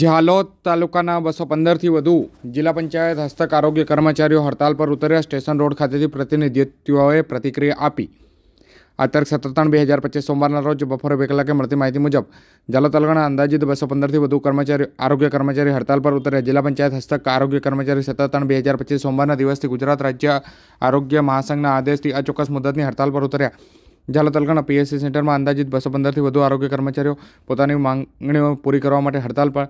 ઝાલોદ તાલુકાના 215 થી વધુ જિલ્લા પંચાયત હસ્તક આરોગ્ય કર્મચારીઓ હડતાલ પર ઉતર્યા। સ્ટેશન રોડ ખાતેથી પ્રતિનિધિત્વોએ પ્રતિક્રિયા આપી। આ તારીખ 17/3/2025 સોમવારના રોજ બપોરે 2 કલાકે મળતી માહિતી મુજબ ઝાલોદ તાલુકાના અંદાજિત 215 થી વધુ આરોગ્ય કર્મચારી હડતાલ પર ઉતર્યા। જિલ્લા પંચાયત હસ્તક આરોગ્ય કર્મચારી 17/3/2025 સોમવારના દિવસથી ગુજરાત રાજ્ય આરોગ્ય મહાસંઘના આદેશથી અચોક્કસ મુદતની હડતાલ પર ઉતર્યા। ઝાલોદ તાલુકાના પીએસસી સેન્ટરમાં અંદાજિત 215 થી વધુ આરોગ્ય કર્મચારીઓ પોતાની માંગણીઓ પૂરી કરવા માટે હડતાલ પર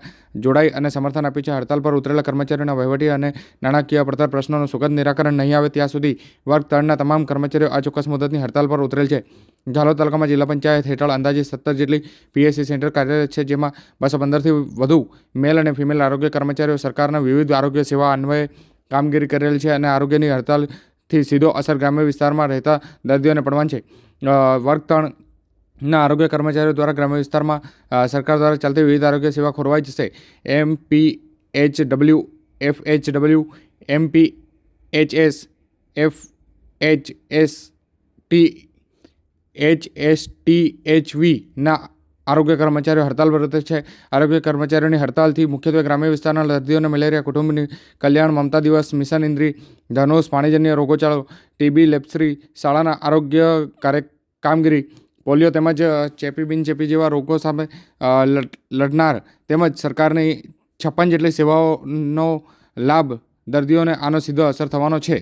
જોડાઈ અને સમર્થન આપ્યું છે। હડતાલ પર ઉતરેલા કર્મચારીઓના વહીવટી અને નાણાકીય પડતર પ્રશ્નોનું સુખદ નિરાકરણ નહીં આવે ત્યાં સુધી વર્ગ 3ના તમામ કર્મચારીઓ આ ચોક્કસ મુદતની હડતાલ પર ઉતરેલ છે। ઝાલોદ તાલુકામાં જિલ્લા પંચાયત હેઠળ અંદાજિત 17 જેટલી પીએસસી સેન્ટર કાર્યરત છે, જેમાં 215 થી વધુ મેલ અને ફિમેલ આરોગ્ય કર્મચારીઓ સરકારના વિવિધ આરોગ્ય સેવા અન્વયે કામગીરી કરેલ છે અને આરોગ્યની હડતાલથી સીધો અસર ગ્રામ્ય વિસ્તારમાં રહેતા દર્દીઓને પડવાની છે। વર્ગ 3ના આરોગ્ય કર્મચારીઓ દ્વારા ગ્રામ્ય વિસ્તારમાં સરકાર દ્વારા ચાલતી વિવિધ આરોગ્ય સેવા ખોરવાઈ જશે। MPHW, FHW, MPHS, FHST, HSTHVના આરોગ્ય કર્મચારીઓ હડતાલ પર ઉતરે છે। આરોગ્ય કર્મચારીઓની હડતાલથી મુખ્યત્વે ગ્રામ્ય વિસ્તારના દર્દીઓને મેલેરિયા, કુટુંબની કલ્યાણ, મમતા દિવસ, મિશન ઇન્દ્રી ધનુષ, પાણીજન્ય રોગોચાળો, ટીબી, લેપ્સરી, શાળાના આરોગ્ય કામગીરી, પોલિયો તેમજ ચેપી બિનચેપી જેવા રોગો સામે લડનાર તેમજ સરકારની 56 જેટલી સેવાઓનો લાભ દર્દીઓને આનો સીધો અસર થવાનો છે।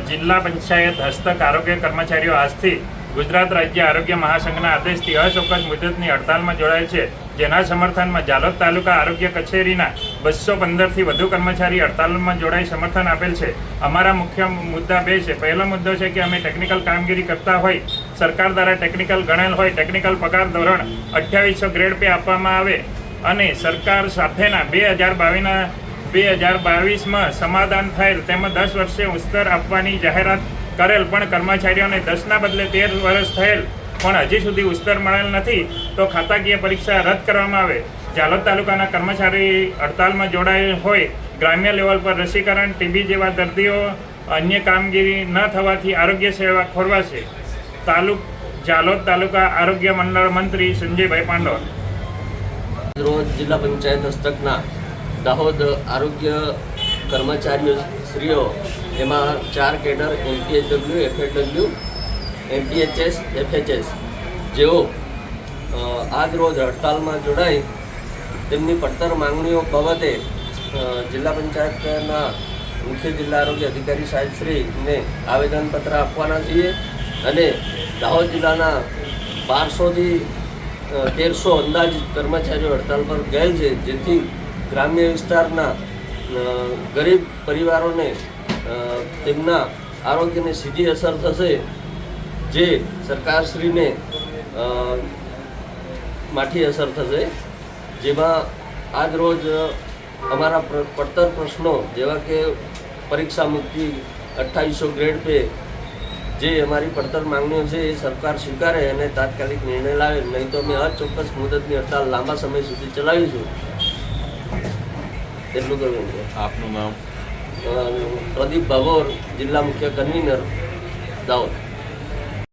જિલ્લા પંચાયત હસ્તક આરોગ્ય કર્મચારીઓ આજથી ગુજરાત રાજ્ય આરોગ્ય મહાસંઘના આદેશથી અચોક્કસ મુદતની હડતાલમાં જોડાયેલ છે, જેના સમર્થનમાં ઝાલોદ તાલુકા આરોગ્ય કચેરીના 215 થી વધુ કર્મચારી હડતાલમાં જોડાઈ સમર્થન આપેલ છે। અમારા મુખ્ય મુદ્દા બે છે। પહેલો મુદ્દો છે કે અમે ટેકનિકલ કામગીરી કરતા હોય, સરકાર દ્વારા ટેકનિકલ ગણેલ હોય, ટેકનિકલ પગાર ધોરણ 2800 ગ્રેડ પે આપવામાં આવે અને સરકાર સાથેના 2022માં સમાધાન થયેલ તેમાં 10 વર્ષે ઉસ્તર આપવાની જાહેરાત કરેલ, પણ કર્મચારીઓને 10ના બદલે 13 વર્ષ થયેલ પણ હજી સુધી ઉસ્તર મળેલ નથી, તો ખાતાકીય પરીક્ષા રદ કરવામાં આવે। ઝાલોદ તાલુકાના કર્મચારી હડતાલમાં જોડાયેલ હોય, ગ્રામ્ય લેવલ પર રસીકરણ, ટીબી જેવા દર્દીઓ અન્ય કામગીરી ન થવાથી આરોગ્ય સેવા ખોરવાશે। ઝાલોદ તાલુકા આરોગ્ય મંડળ મંત્રી સંજયભાઈ પાંડોર। રોજ જિલ્લા પંચાયત હસ્તકના દાહોદ આરોગ્ય કર્મચારીઓ શ્રીઓ એમાં 4 cadre MPHW, FHW, MPHS, FHS જેઓ આજ રોજ હડતાલમાં જોડાઈ તેમની પડતર માંગણીઓ બાબતે જિલ્લા પંચાયતના મુખ્ય જિલ્લા આરોગ્ય અધિકારી સાહેબશ્રીને આવેદનપત્ર આપવાના છીએ અને દાહોદ જિલ્લાના 1200થી 1300 અંદાજિત કર્મચારીઓ હડતાલ પર ગયેલ છે, જેથી ગ્રામ્ય વિસ્તારના ગરીબ પરિવારોને તેમના આરોગ્યને સીધી અસર થશે, જે સરકારશ્રીને માઠી અસર થશે। જેમાં આજ રોજ અમારા પડતર પ્રશ્નો જેવા કે પરીક્ષા મુક્તિ, 2800 ગ્રેડ પે, જે અમારી પડતર માંગણીઓ છે એ સરકાર સ્વીકારે અને તાત્કાલિક નિર્ણય લાવે, નહીં તો અમે અચોક્કસ મુદતની હડતાલ લાંબા સમય સુધી ચલાવીશું। એટલું કરવું છે। આપનું નામ? પ્રદીપ ભાભોર, જિલ્લા મુખ્ય કન્વીનર, દાહોદ।